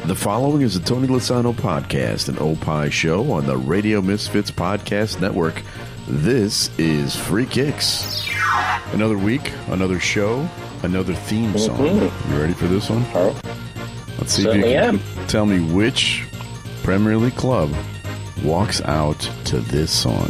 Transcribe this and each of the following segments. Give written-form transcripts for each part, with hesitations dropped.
The following is a Tony Lasano podcast, an Opie show on the Radio Misfits Podcast Network. This is Free Kicks. Another week, another show, another theme song. You ready for this one? Let's see if you can tell me which Premier League club walks out to this song.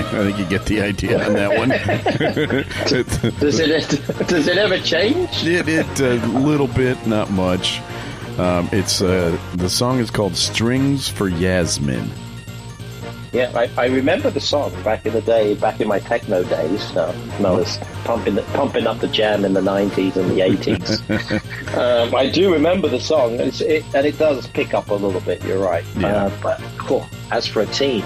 I think you get the idea on that one. Does it ever change? It a little bit, not much. It's the song is called "Strings for Yasmin." Yeah, I remember the song back in the day, back in my techno days. I was pumping up the jam in the 90s and the 80s. I do remember the song, and it does pick up a little bit. You're right. Yeah. But as for a team,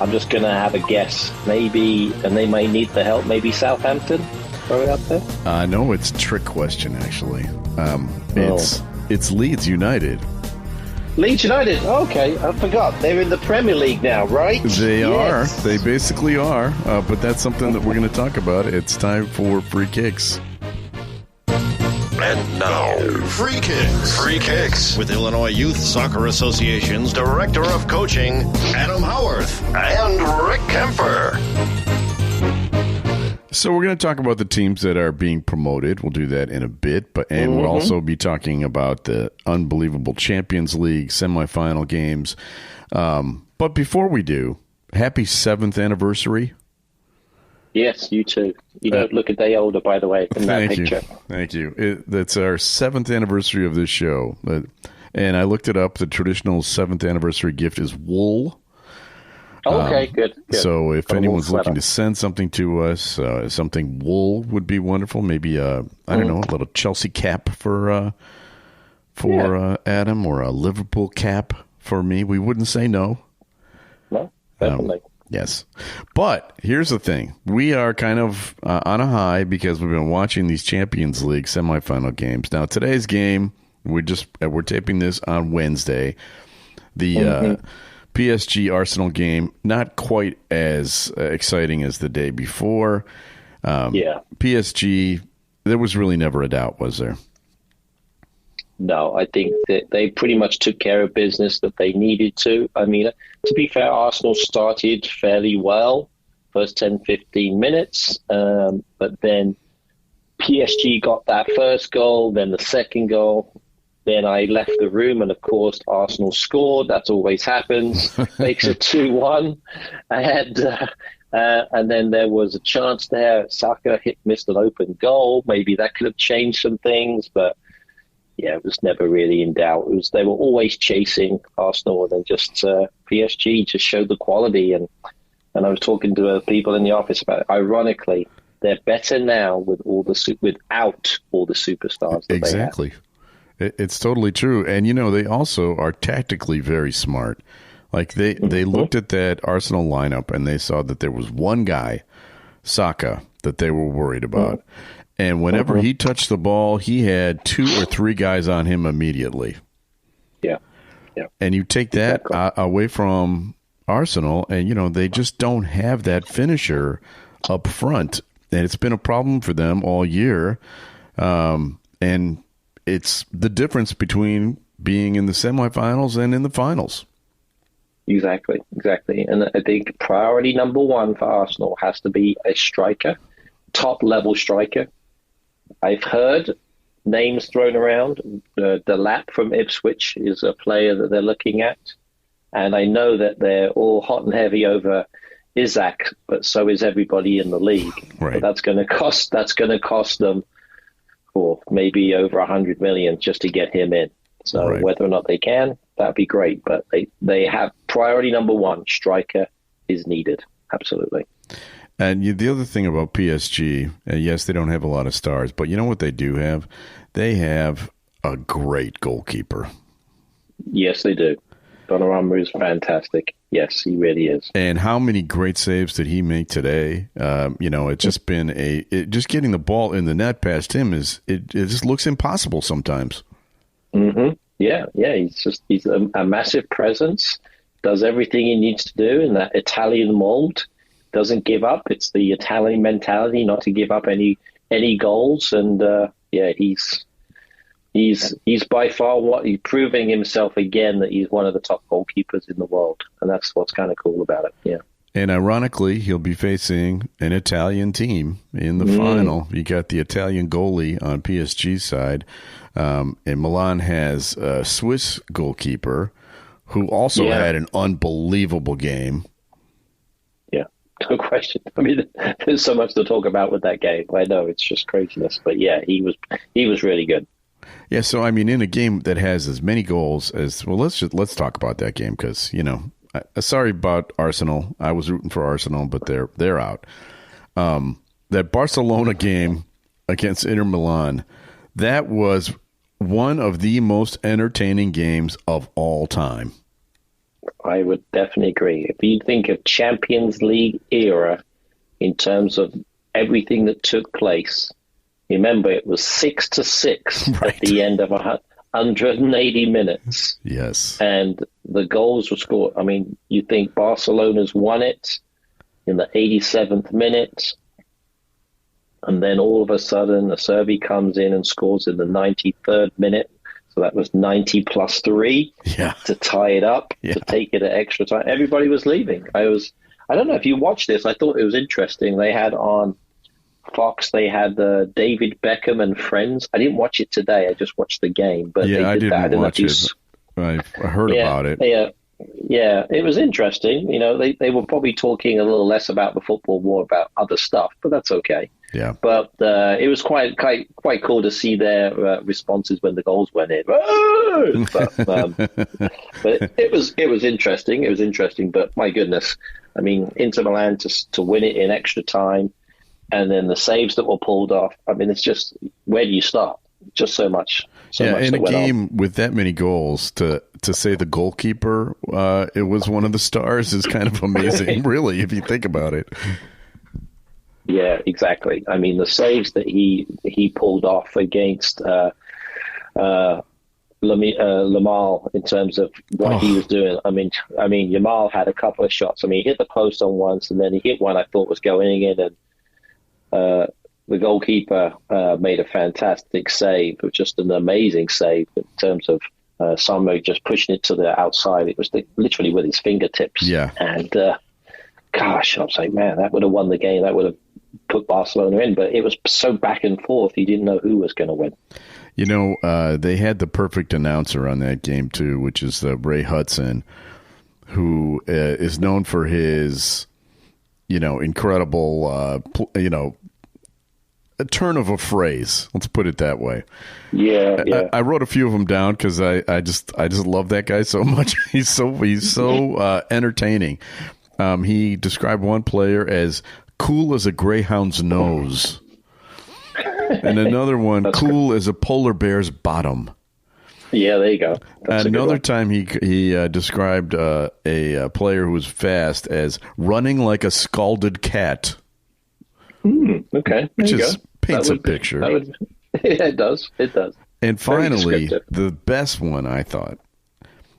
I'm just going to have a guess. Maybe, and they may need the help, maybe Southampton? Throw it up there? No, it's a trick question, actually. It's Leeds United. Leeds United? Okay, I forgot. They're in the Premier League now, right? They are. They basically are. But that's something that we're going to talk about. It's time for Free Kicks. And now, Free Kicks. Free Kicks with Illinois Youth Soccer Association's Director of Coaching, Adam Howarth, and Rick Kemper. So we're going to talk about the teams that are being promoted. We'll do that in a bit, and we'll also be talking about the unbelievable Champions League semifinal games. But before we do, happy 7th anniversary. Yes, you too. You don't look a day older, by the way, in that picture. Thank you. That's our 7th anniversary of this show. And I looked it up. The traditional 7th anniversary gift is wool. Okay, good. So if anyone's looking to send something to us, something wool would be wonderful. Maybe, I don't know, a little Chelsea cap for Adam, or a Liverpool cap for me. We wouldn't say no. No, definitely. Yes. But here's the thing. We are kind of on a high because we've been watching these Champions League semifinal games. Now, today's game, we're taping this on Wednesday. The PSG Arsenal game, not quite as exciting as the day before. PSG, there was really never a doubt, was there? No, I think that they pretty much took care of business that they needed to. I mean, to be fair, Arsenal started fairly well, first 10, 15 minutes. But then PSG got that first goal, then the second goal. Then I left the room, and of course, Arsenal scored. That always happens. Makes it 2-1. And then there was a chance there. Saka missed an open goal. Maybe that could have changed some things, but yeah, it was never really in doubt. They were always chasing Arsenal, and then just PSG just showed the quality. And I was talking to people in the office about it. Ironically, they're better now without all the superstars. That exactly. They have. It's totally true. And, they also are tactically very smart. Like, they looked at that Arsenal lineup, and they saw that there was one guy, Saka, that they were worried about. And whenever he touched the ball, he had 2 or 3 guys on him immediately. Yeah. And you take that away from Arsenal, and, they just don't have that finisher up front. And it's been a problem for them all year. And it's the difference between being in the semifinals and in the finals. Exactly. And I think priority number 1 for Arsenal has to be a striker, top-level striker. I've heard names thrown around. Delap from Ipswich is a player that they're looking at. And I know that they're all hot and heavy over Isaac, but so is everybody in the league. Right. But that's going to cost them maybe over 100 million just to get him in. So whether or not they can, that'd be great. But they have priority number 1, striker is needed. Absolutely. And the other thing about PSG, yes, they don't have a lot of stars, but you know what they do have? They have a great goalkeeper. Yes, they do. Donnarumma is fantastic. Yes, he really is. And how many great saves did he make today? It's just been just getting the ball in the net past him it just looks impossible sometimes. Mm-hmm. Yeah. He's a massive presence. Does everything he needs to do in that Italian mold. Doesn't give up. It's the Italian mentality not to give up any goals. And he's by far he's proving himself again that he's one of the top goalkeepers in the world, and that's what's kind of cool about it. Yeah. And ironically, he'll be facing an Italian team in the final. You got the Italian goalie on PSG's side, and Milan has a Swiss goalkeeper who also had an unbelievable game. No question. I mean, there's so much to talk about with that game. I know it's just craziness, but yeah, he was really good. Yeah, so I mean, in a game that has as many goals as let's talk about that game because sorry about Arsenal. I was rooting for Arsenal, but they're out. That Barcelona game against Inter Milan, that was one of the most entertaining games of all time. I would definitely agree. If you think of Champions League era in terms of everything that took place, remember it was 6-6 right. at the end of 180 minutes. Yes. And the goals were scored. I mean, you think Barcelona's won it in the 87th minute, and then all of a sudden Acerbi comes in and scores in the 93rd minute. So that was 90 plus 3 to tie it up, to take it at extra time. Everybody was leaving. I don't know if you watched this. I thought it was interesting. They had on Fox, they had David Beckham and Friends. I didn't watch it today. I just watched the game. But I didn't watch it. I heard about it. Yeah, it was interesting. They were probably talking a little less about the football, more about other stuff, but that's okay. Yeah. But it was quite cool to see their responses when the goals went in. But it was interesting. It was interesting. But my goodness, I mean, Inter Milan to win it in extra time, and then the saves that were pulled off. I mean, it's just, where do you start? Just so much. In a game with that many goals, to say the goalkeeper it was one of the stars is kind of amazing, really, if you think about it. Yeah, exactly. I mean, the saves that he pulled off against Lamal in terms of what he was doing. I mean, Yamal had a couple of shots. I mean, he hit the post on once, and then he hit one I thought was going in, and the goalkeeper made a fantastic save. It was just an amazing save in terms of Samo just pushing it to the outside. It was literally with his fingertips. Yeah. And gosh, I was like, man, that would have won the game. That would have put Barcelona in. But it was so back and forth. You didn't know who was going to win. They had the perfect announcer on that game, too, which is Ray Hudson, who is known for his, incredible, a turn of a phrase. Let's put it that way. Yeah. I wrote a few of them down because I just love that guy so much. He's so entertaining. He described one player as cool as a greyhound's nose, and another one cool as a polar bear's bottom. Yeah, there you go. Another time he described a player who was fast as running like a scalded cat. Okay, which paints a picture. It does. And finally, the best one, I thought,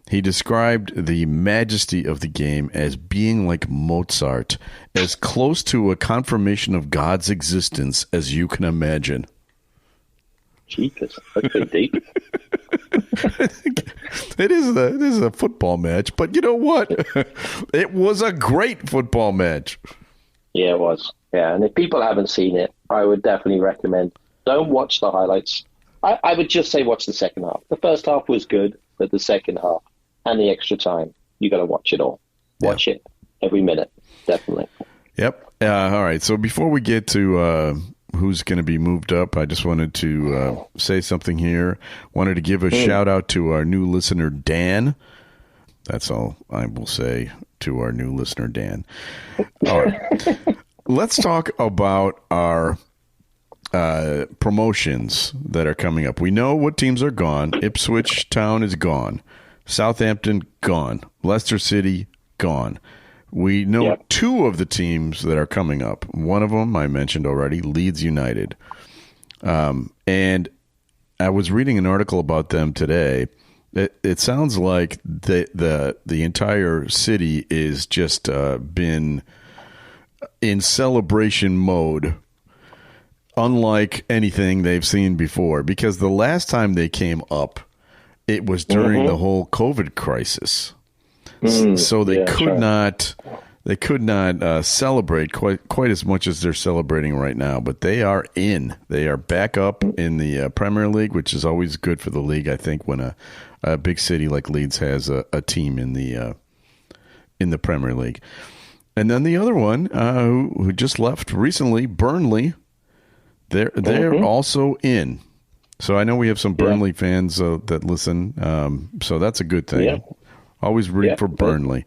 he described the majesty of the game as being like Mozart, as close to a confirmation of God's existence as you can imagine. Jeepers, that's pretty deep. It is a football match, but you know what? It was a great football match. Yeah, it was. Yeah, and if people haven't seen it, I would definitely recommend, don't watch the highlights. I would just say watch the second half. The first half was good, but the second half and the extra time, you got to watch it all. Watch it every minute, definitely. Yep. All right, so before we get to who's going to be moved up, I just wanted to say something here. Wanted to give a shout out to our new listener, Dan. That's all I will say to our new listener, Dan. All right. let's talk about our promotions that are coming up. We know what teams are gone. Ipswich Town is gone. Southampton, gone. Leicester City, gone. We know two of the teams that are coming up. One of them I mentioned already, Leeds United. And I was reading an article about them today. It sounds like the entire city is just been in celebration mode, unlike anything they've seen before. Because the last time they came up, it was during the whole COVID crisis. So they could not celebrate quite as much as they're celebrating right now. But they are in. They are back up in the Premier League, which is always good for the league. I think when a big city like Leeds has a team in the Premier League. And then the other one who just left recently, Burnley. They're also in. So I know we have some Burnley fans that listen. So that's a good thing. Yeah. Always root for Burnley.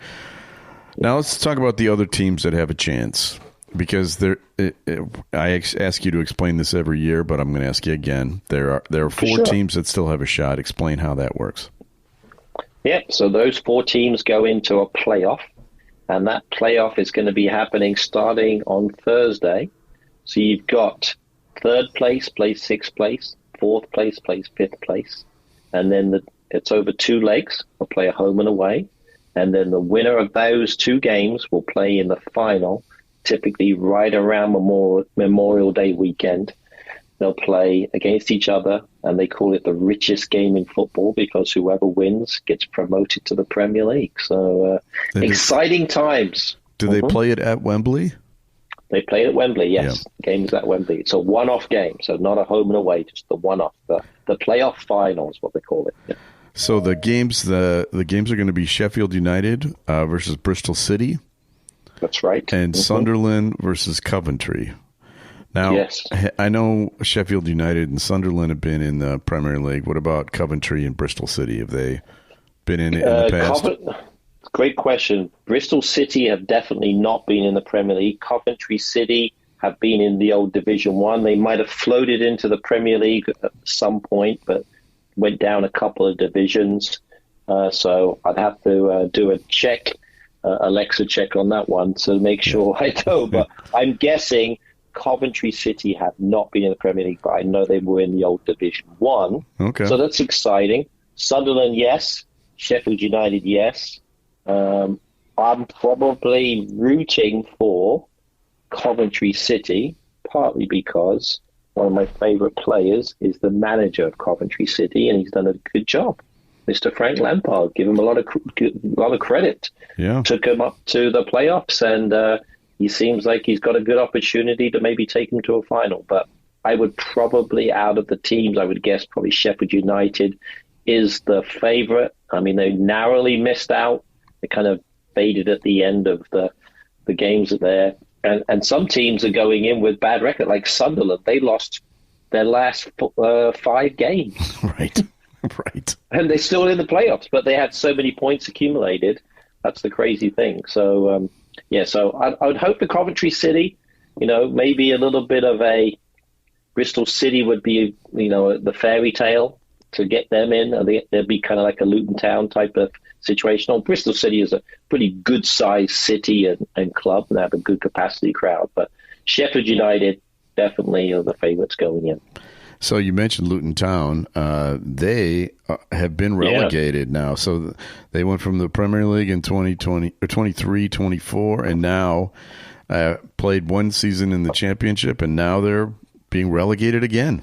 Now let's talk about the other teams that have a chance, because I ask you to explain this every year, but I'm going to ask you again. There are four teams that still have a shot. Explain how that works. Yeah, so those four teams go into a playoff, and that playoff is going to be happening starting on Thursday. So you've got third place plays sixth place, fourth place plays fifth place, and then it's over 2 legs. They'll play a home and away. And then the winner of those 2 games will play in the final, typically right around Memorial Day weekend. They'll play against each other, and they call it the richest game in football because whoever wins gets promoted to the Premier League. So exciting times. Do they play it at Wembley? They play it at Wembley, yes. Yeah. Game's at Wembley. It's a one-off game, so not a home and away, just the one-off. The playoff final is what they call it. Yeah. So the games are going to be Sheffield United versus Bristol City. That's right. And Sunderland versus Coventry. Now, I know Sheffield United and Sunderland have been in the Premier League. What about Coventry and Bristol City? Have they been in the past? Great question. Bristol City have definitely not been in the Premier League. Coventry City have been in the old Division 1. They might have floated into the Premier League at some point, but went down a couple of divisions. So I'd have to do a check, Alexa check on that one to make sure I know. But I'm guessing Coventry City have not been in the Premier League, but I know they were in the old Division 1. Okay. So that's exciting. Sunderland, yes. Sheffield United, yes. I'm probably rooting for Coventry City, partly because one of my favorite players is the manager of Coventry City, and he's done a good job. Mr. Frank Lampard, give him a lot of credit. Yeah. Took him up to the playoffs, and he seems like he's got a good opportunity to maybe take him to a final. But I would probably, out of the teams, I would guess probably Sheffield United is the favorite. I mean, they narrowly missed out. They kind of faded at the end of the games that they're. And some teams are going in with bad record, like Sunderland. They lost their last 5 games. Right. And they're still in the playoffs, but they had so many points accumulated. That's the crazy thing. So, so I would hope the Coventry City, maybe a little bit of a Bristol City would be, the fairy tale to get them in. They'd be kind of like a Luton Town type of situation. Well, Bristol City is a pretty good-sized city and club, and they have a good capacity crowd. But Sheffield United definitely are the favourites going in. So you mentioned Luton Town. They have been relegated now. So they went from the Premier League in 2020 or 23-24, and now played one season in the Championship, and now they're being relegated again.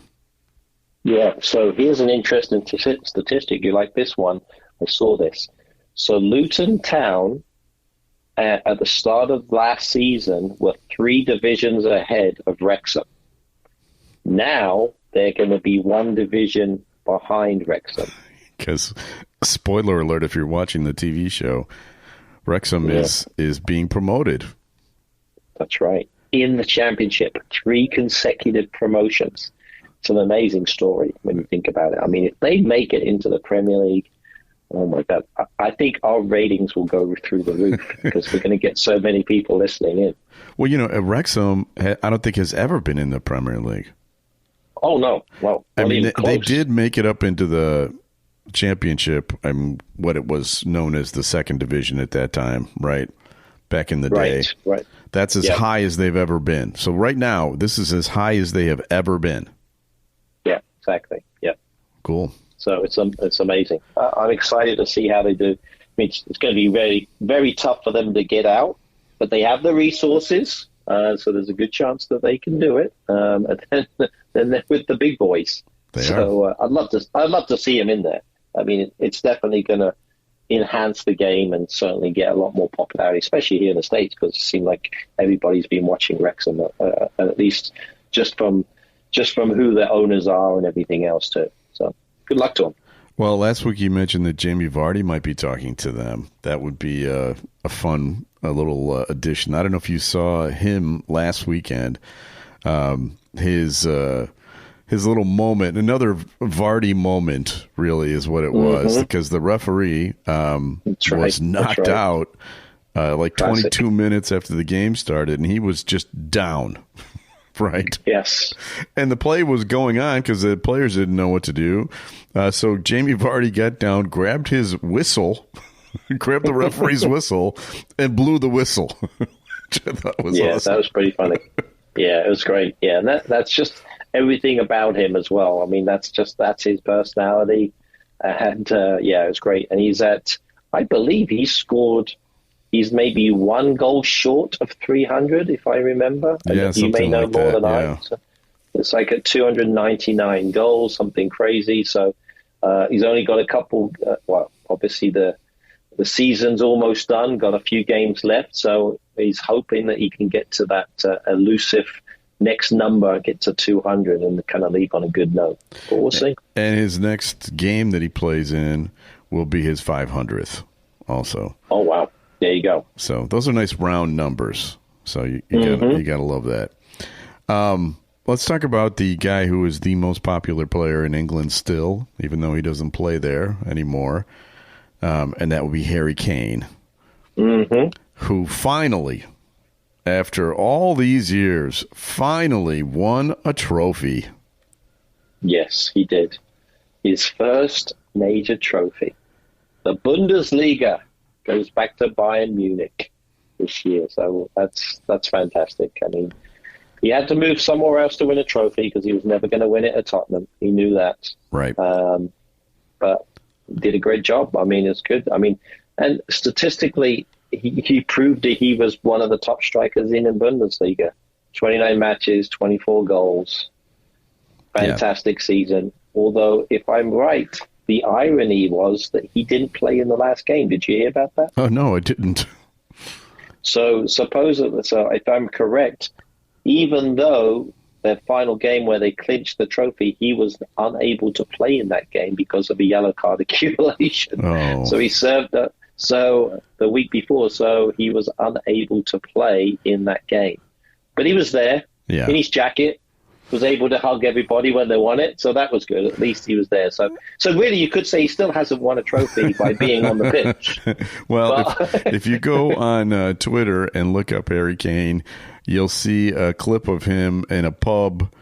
Yeah. So here's an interesting statistic. You like this one? I saw this. So Luton Town, at the start of last season, were 3 divisions ahead of Wrexham. Now they're going to be 1 division behind Wrexham. Because, spoiler alert, if you're watching the TV show, Wrexham is being promoted. That's right. In the Championship, 3 consecutive promotions. It's an amazing story when you think about it. I mean, if they make it into the Premier League, Oh my God. I think our ratings will go through the roof because we're going to get so many people listening in. Well, Wrexham, I don't think has ever been in the Premier League. Oh, no. Well, I mean, they did make it up into the Championship, what it was known as the second division at that time, right? Back in the day. Right. That's as high as they've ever been. So right now, this is as high as they have ever been. Yeah, exactly. Yeah. Cool. So it's amazing. I'm excited to see how they do. I mean, it's going to be very, very tough for them to get out, but they have the resources, so there's a good chance that they can do it. And then they're with the big boys. I'd love to see him in there. I mean, it's definitely going to enhance the game and certainly get a lot more popularity, especially here in the States, because it seems like everybody's been watching Wrexham, at least just from who the owners are and everything else too. So good luck to them. Well, last week you mentioned that Jamie Vardy might be talking to them. That would be a fun little addition. I don't know if you saw him last weekend. His little moment, another Vardy moment, really is what it was, because the referee was knocked out like 22 minutes after the game started, and he was just down, right? Yes. And the play was going on because the players didn't know what to do. So Jamie Vardy got down, grabbed his whistle, grabbed the referee's whistle, and blew the whistle. Which I thought was awesome. That was pretty funny. Yeah, it was great. Yeah, and that's just everything about him as well. I mean, that's his personality. And it was great. And I believe he's maybe one goal short of 300, if I remember. Yeah, you may know like more that, than I. So it's like at 299 goals, something crazy. So he's only got a couple, obviously the season's almost done, got a few games left. So he's hoping that he can get to that elusive next number, get to 200 and kind of leave on a good note. But we'll see. And his next game that he plays in will be his 500th also. Oh, wow. There you go. So those are nice round numbers. So you gotta love that. Let's talk about the guy who is the most popular player in England still, even though he doesn't play there anymore. And that would be Harry Kane, who finally, after all these years, finally won a trophy. Yes, he did. His first major trophy. The Bundesliga goes back to Bayern Munich this year. So that's fantastic. I mean, he had to move somewhere else to win a trophy because he was never going to win it at Tottenham. He knew that. Right. But did a great job. I mean, it's good. I mean, and statistically, he proved that he was one of the top strikers in Bundesliga. 29 matches, 24 goals. Fantastic season. Although, if I'm right, the irony was that he didn't play in the last game. Did you hear about that? Oh, no, I didn't. So if I'm correct, even though their final game where they clinched the trophy, he was unable to play in that game because of a yellow card accumulation. Oh. So he served the week before, so he was unable to play in that game. But he was there in his jacket, was able to hug everybody when they won it, so that was good. At least he was there. So really, you could say he still hasn't won a trophy by being on the pitch. Well, if you go on Twitter and look up Harry Kane, you'll see a clip of him in a pub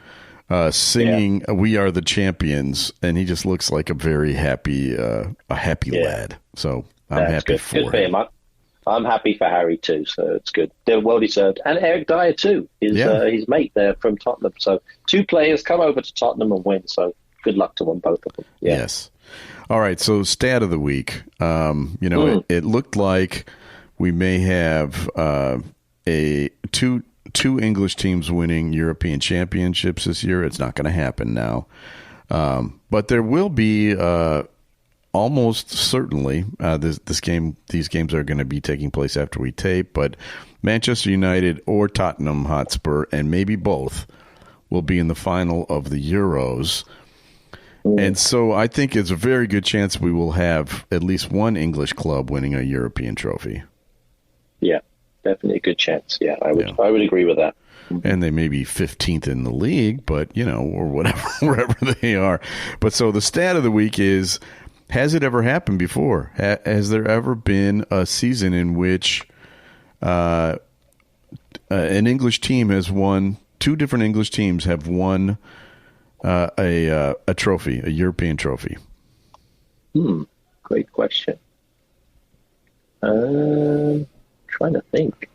singing "We Are the Champions," and he just looks like a very happy lad. So I'm happy for him. I'm happy for Harry too, so it's good. They're well deserved. And Eric Dyer too, his mate there from Tottenham. So 2 players come over to Tottenham and win. So good luck to them, both of them. Yeah. Yes. All right. So stat of the week. It looked like we may have two English teams winning European championships this year. It's not going to happen now, but there will be. Almost certainly, these games are going to be taking place after we tape, but Manchester United or Tottenham Hotspur, and maybe both, will be in the final of the Euros. And so I think it's a very good chance we will have at least one English club winning a European trophy. Yeah, definitely a good chance. Yeah, I would agree with that. And they may be 15th in the league, but, or whatever, wherever they are. But so the stat of the week is Has it ever happened before? Has there ever been a season in which an English team has won? Two different English teams have won a trophy, a European trophy. Great question. Trying to think.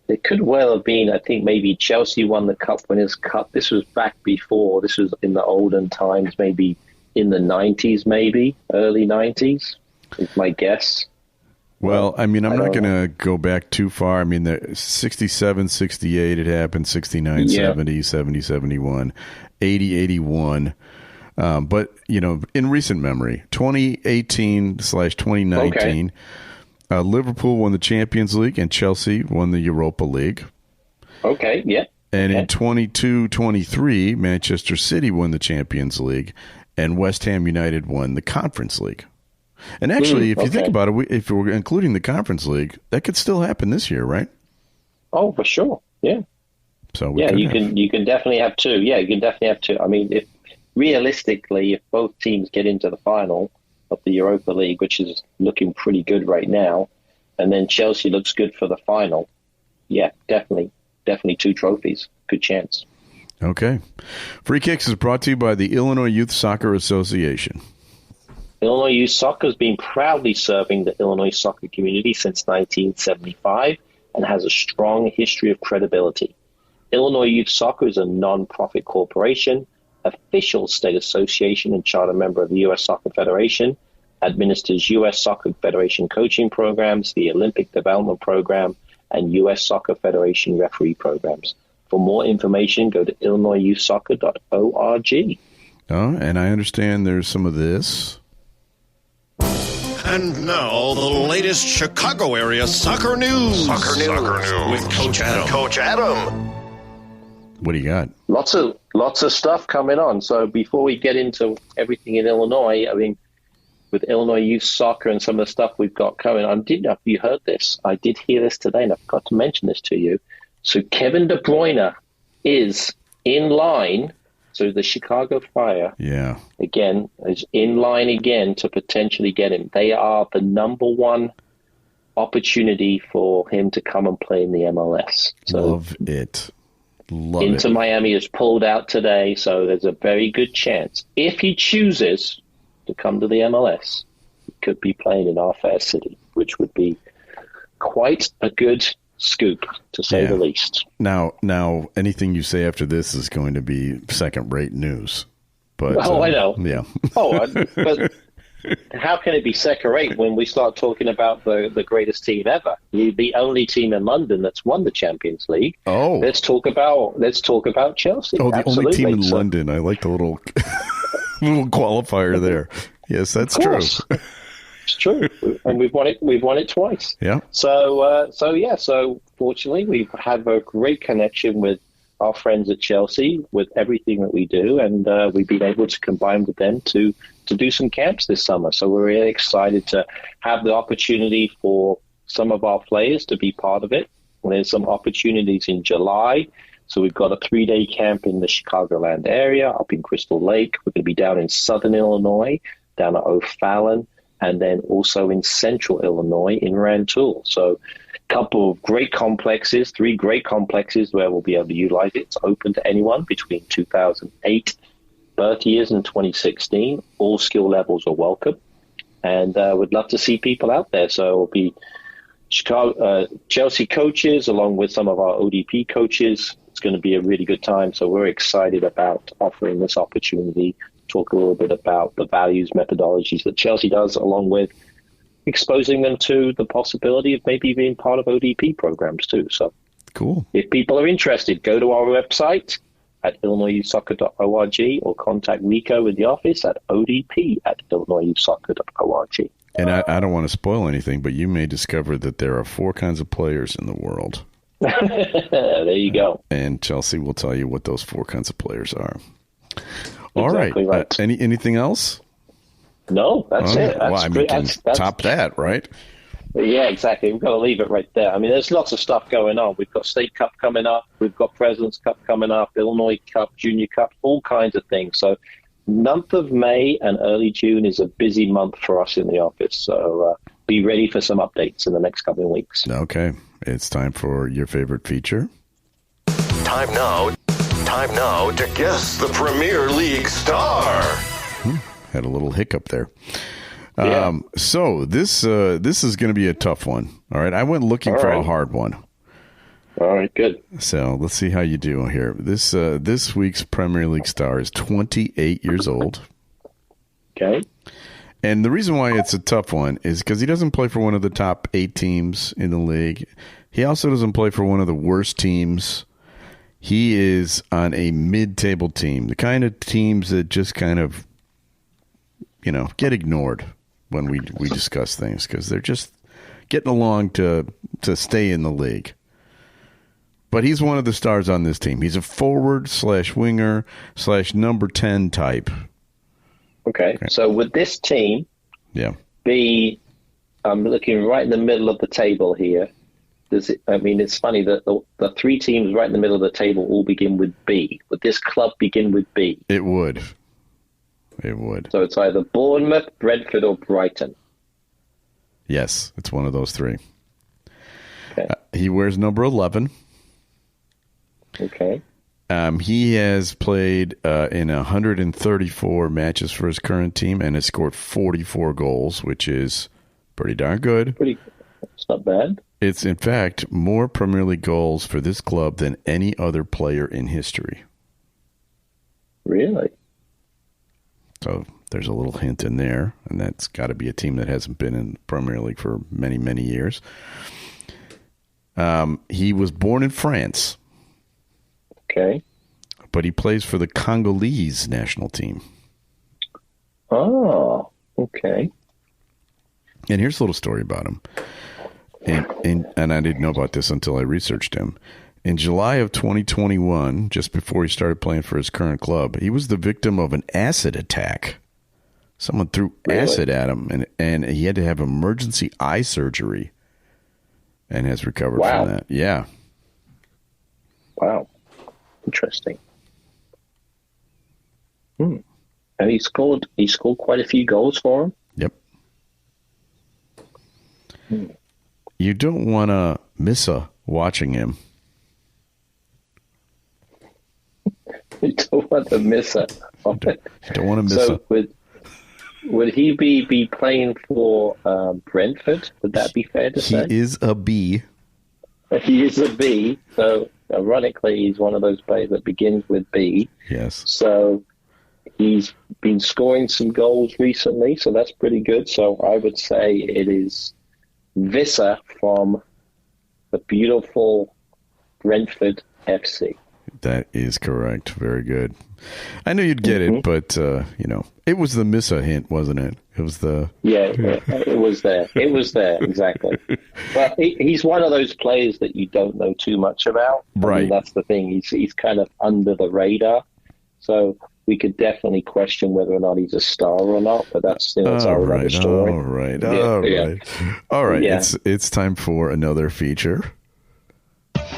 It could well have been, I think maybe Chelsea won the Cup Winners' Cup. This was back before. This was in the olden times, maybe in the 90s, maybe early 90s is my guess. Well, I mean, I'm not going to go back too far. I mean, the 67, 68, it happened, 69, 70, 70, 71, 80, 81. But, you know, in recent memory, 2018/2019, Liverpool won the Champions League and Chelsea won the Europa League. Okay, yeah. And in 22-23, Manchester City won the Champions League and West Ham United won the Conference League. And actually, if you think about it, if we're including the Conference League, that could still happen this year, right? Oh, for sure. Yeah. So you can definitely have two. Yeah, you can definitely have two. I mean, if realistically, if both teams get into the final of the Europa League, which is looking pretty good right now, and then Chelsea looks good for the final, yeah, definitely two trophies. Good chance. Okay. Free Kicks is brought to you by the Illinois Youth Soccer Association. Illinois Youth Soccer has been proudly serving the Illinois soccer community since 1975 and has a strong history of credibility. Illinois Youth Soccer is a non-profit corporation, official state association and charter member of the U.S. Soccer Federation, administers U.S. Soccer Federation coaching programs, the Olympic Development Program, and U.S. Soccer Federation referee programs. For more information, go to illinoisyouthsoccer.org. Oh, and I understand there's some of this. And now, the latest Chicago area soccer news. Soccer news. With Coach Adam. What do you got? Lots of stuff coming on. So before we get into everything in Illinois, I mean, with Illinois Youth Soccer and some of the stuff we've got coming, I didn't know if you heard this. I did hear this today, and I forgot to mention this to you. So Kevin De Bruyne is in line. So the Chicago Fire, again, is in line again to potentially get him. They are the number one opportunity for him to come and play in the MLS. So Love it. Inter Miami is pulled out today, so there's a very good chance. If he chooses to come to the MLS, he could be playing in our fair city, which would be quite a good scoop, to say the least. Now, anything you say after this is going to be second-rate news. But I know. Yeah. But how can it be second-rate when we start talking about the greatest team ever? The only team in London that's won the Champions League. Oh, let's talk about Chelsea. Oh, the only team in London. I like the little qualifier there. Yes, that's true. It's true, and we've won it twice. Yeah. So fortunately, we have a great connection with our friends at Chelsea with everything that we do, and we've been able to combine with them to do some camps this summer. So we're really excited to have the opportunity for some of our players to be part of it. And there's some opportunities in July. So we've got a 3-day camp in the Chicagoland area, up in Crystal Lake. We're going to be down in Southern Illinois, down at O'Fallon, and then also in Central Illinois in Rantoul. So a couple of great complexes, 3 great complexes where we'll be able to utilize it. It's open to anyone between 2008 birth years and 2016. All skill levels are welcome. And we'd love to see people out there. So it'll be Chelsea coaches along with some of our ODP coaches. It's going to be a really good time. So we're excited about offering this opportunity. Talk a little bit about the values, methodologies that Chelsea does, along with exposing them to the possibility of maybe being part of ODP programs too. So cool. If people are interested, go to our website at illinoisyouthsoccer.org or contact Rico in the office at odp@illinoisyouthsoccer.org. And I don't want to spoil anything, but you may discover that there are 4 kinds of players in the world. There you go. And Chelsea will tell you what those 4 kinds of players are. All exactly right. Anything else? No, that's it. That's that's top that, right? Yeah, exactly. We've got to leave it right there. I mean, there's lots of stuff going on. We've got State Cup coming up. We've got President's Cup coming up, Illinois Cup, Junior Cup, all kinds of things. So month of May and early June is a busy month for us in the office. So be ready for some updates in the next couple of weeks. Okay. It's time for your favorite feature. Time now to guess the Premier League star. Had a little hiccup there. Yeah. So this is going to be a tough one. All right. I went looking for a hard one. All right, good. So let's see how you do here. This week's Premier League star is 28 years old. Okay. And the reason why it's a tough one is because he doesn't play for one of the top 8 teams in the league. He also doesn't play for one of the worst teams. He is on a mid-table team, the kind of teams that just kind of, get ignored when we discuss things because they're just getting along to stay in the league. But he's one of the stars on this team. He's a forward/winger/ number 10 type. Okay. So would this team be, I'm looking right in the middle of the table here. It's funny that the 3 teams right in the middle of the table all begin with B. Would this club begin with B? It would. It would. So it's either Bournemouth, Brentford, or Brighton. Yes, it's one of those 3. Okay. He wears number 11. Okay. He has played in 134 matches for his current team and has scored 44 goals, which is pretty darn good. It's not bad. It's, in fact, more Premier League goals for this club than any other player in history. Really? So there's a little hint in there, and that's got to be a team that hasn't been in the Premier League for many, many years. He was born in France. Okay. But he plays for the Congolese national team. Oh, okay. And here's a little story about him. And I didn't know about this until I researched him. In July of 2021, just before he started playing for his current club, he was the victim of an acid attack. Someone threw acid at him, and he had to have emergency eye surgery and has recovered from that. Yeah. Wow. Interesting. And he scored quite a few goals for him? Yep. You don't want to miss watching him. You don't want to miss it. You don't want to miss it. Would he be playing for Brentford? Would that be fair to say? He is a B. He is a B. So, ironically, he's one of those players that begins with B. Yes. So, he's been scoring some goals recently, so that's pretty good. So, I would say it is Visser from the beautiful Brentford FC. That is correct. Very good. I knew you'd get it, but, it was the Missa hint, wasn't it? It was the... Yeah, it was there. It was there, exactly. But he's one of those players that you don't know too much about. Right. I mean, that's the thing. He's kind of under the radar. So we could definitely question whether or not he's a star or not, but that's another story. All right. All right. Yeah. It's time for another feature.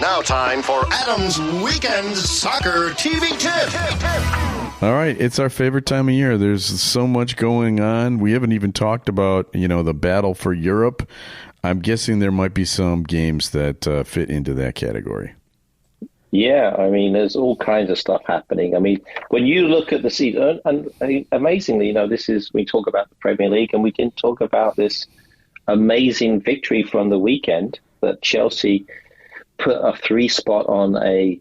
Now time for Adam's Weekend Soccer TV Tip. All right, it's our favorite time of year. There's so much going on. We haven't even talked about, the battle for Europe. I'm guessing there might be some games that fit into that category. Yeah, I mean, there's all kinds of stuff happening. I mean, when you look at the season, and amazingly, we talk about the Premier League, and we didn't talk about this amazing victory from the weekend that Chelsea put a 3 spot on a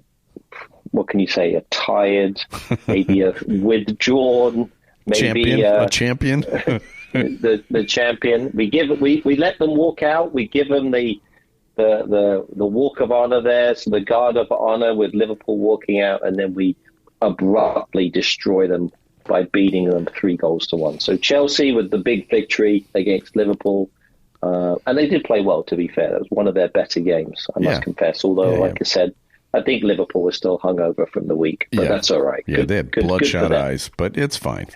tired, maybe a withdrawn, maybe a champion. the champion. We let them walk out. We give them the walk of honor there, so the guard of honor with Liverpool walking out, and then we abruptly destroy them by beating them 3-1. So Chelsea with the big victory against Liverpool. And they did play well, to be fair. That was one of their better games, I must confess. Although, I said, I think Liverpool was still hungover from the week, but that's all right. Yeah, they had bloodshot eyes, but it's fine.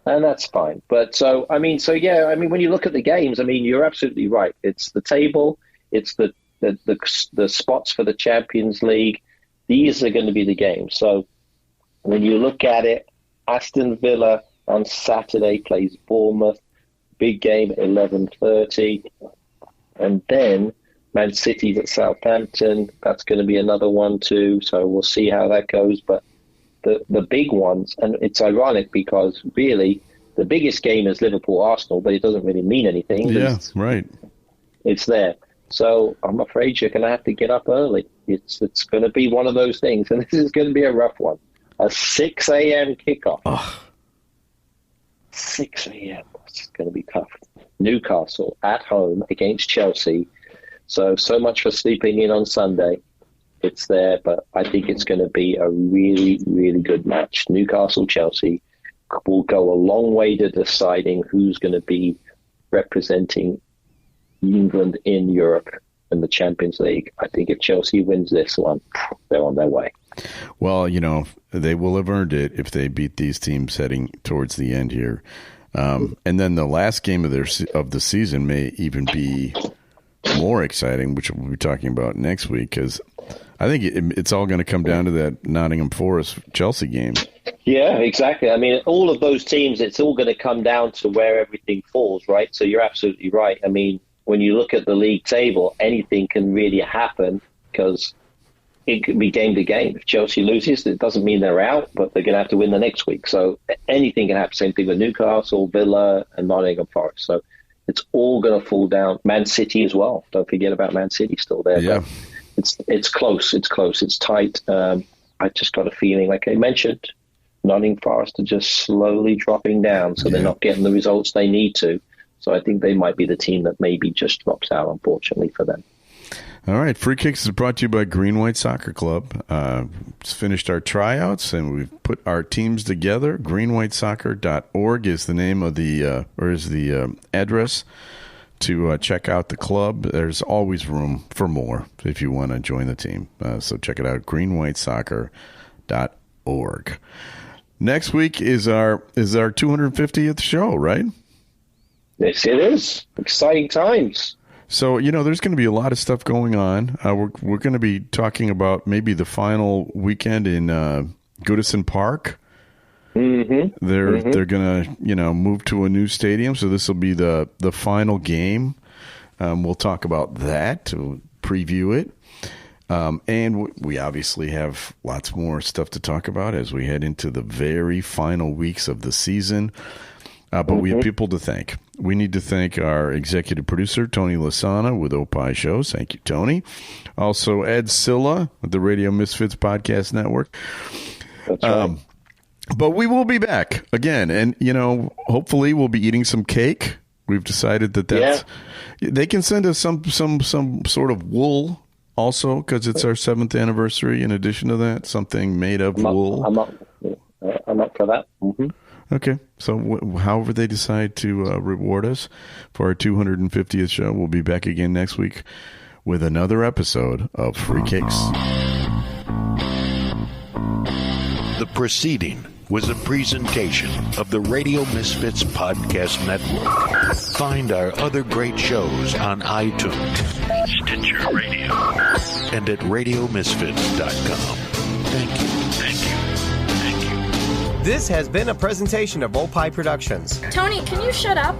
And that's fine. But when you look at the games, you're absolutely right. It's the table, it's the spots for the Champions League. These are going to be the games. So when you look at it, Aston Villa on Saturday plays Bournemouth. Big game at 11:30. And then Man City's at Southampton. That's going to be another one too. So we'll see how that goes. But the big ones, and it's ironic because really the biggest game is Liverpool-Arsenal, but it doesn't really mean anything. Yeah, right. It's there. So I'm afraid you're going to have to get up early. It's going to be one of those things, and this is going to be a rough one. A 6 a.m. kickoff. Oh. 6 a.m. It's going to be tough. Newcastle at home against Chelsea. So much for sleeping in on Sunday. It's there, but I think it's going to be a really, really good match. Newcastle-Chelsea will go a long way to deciding who's going to be representing England in Europe in the Champions League. I think if Chelsea wins this one, they're on their way. Well, they will have earned it if they beat these teams heading towards the end here. And then the last game of the season may even be more exciting, which we'll be talking about next week, because I think it's all going to come down to that Nottingham Forest-Chelsea game. Yeah, exactly. I mean, all of those teams, it's all going to come down to where everything falls, right? So you're absolutely right. I mean, when you look at the league table, anything can really happen because it could be game to game. If Chelsea loses, it doesn't mean they're out, but they're going to have to win the next week. So anything can happen. Same thing with Newcastle, Villa, and Nottingham Forest. So it's all going to fall down. Man City as well. Don't forget about Man City still there. Yeah. It's close. It's close. It's tight. I just got a feeling, like I mentioned, Nottingham Forest are just slowly dropping down, so they're not getting the results they need to. So I think they might be the team that maybe just drops out, unfortunately, for them. All right. Free Kicks is brought to you by Green White Soccer Club. Just finished our tryouts, and we've put our teams together. greenwhitesoccer.org is the name of the address to check out the club. There's always room for more if you want to join the team. So check it out, greenwhitesoccer.org. Next week is our 250th show, right? Yes, it is. Exciting times. So, there's going to be a lot of stuff going on. We're going to be talking about maybe the final weekend in Goodison Park. Mm-hmm. They're going to move to a new stadium, so this will be the final game. We'll talk about that to preview it, and we obviously have lots more stuff to talk about as we head into the very final weeks of the season. But we have people to thank. We need to thank our executive producer, Tony Lasana, with Opie Shows. Thank you, Tony. Also, Ed Silla with the Radio Misfits Podcast Network. That's right. But we will be back again. And, hopefully we'll be eating some cake. We've decided that's... Yeah. They can send us some sort of wool also, because it's our 7th anniversary. In addition to that, something made of wool. I'm up for that. Mm-hmm. Okay, so however they decide to reward us for our 250th show, we'll be back again next week with another episode of Free Kicks. The proceeding was a presentation of the Radio Misfits Podcast Network. Find our other great shows on iTunes, Stitcher Radio, and at RadioMisfits.com. Thank you. This has been a presentation of Opie Productions. Tony, can you shut up?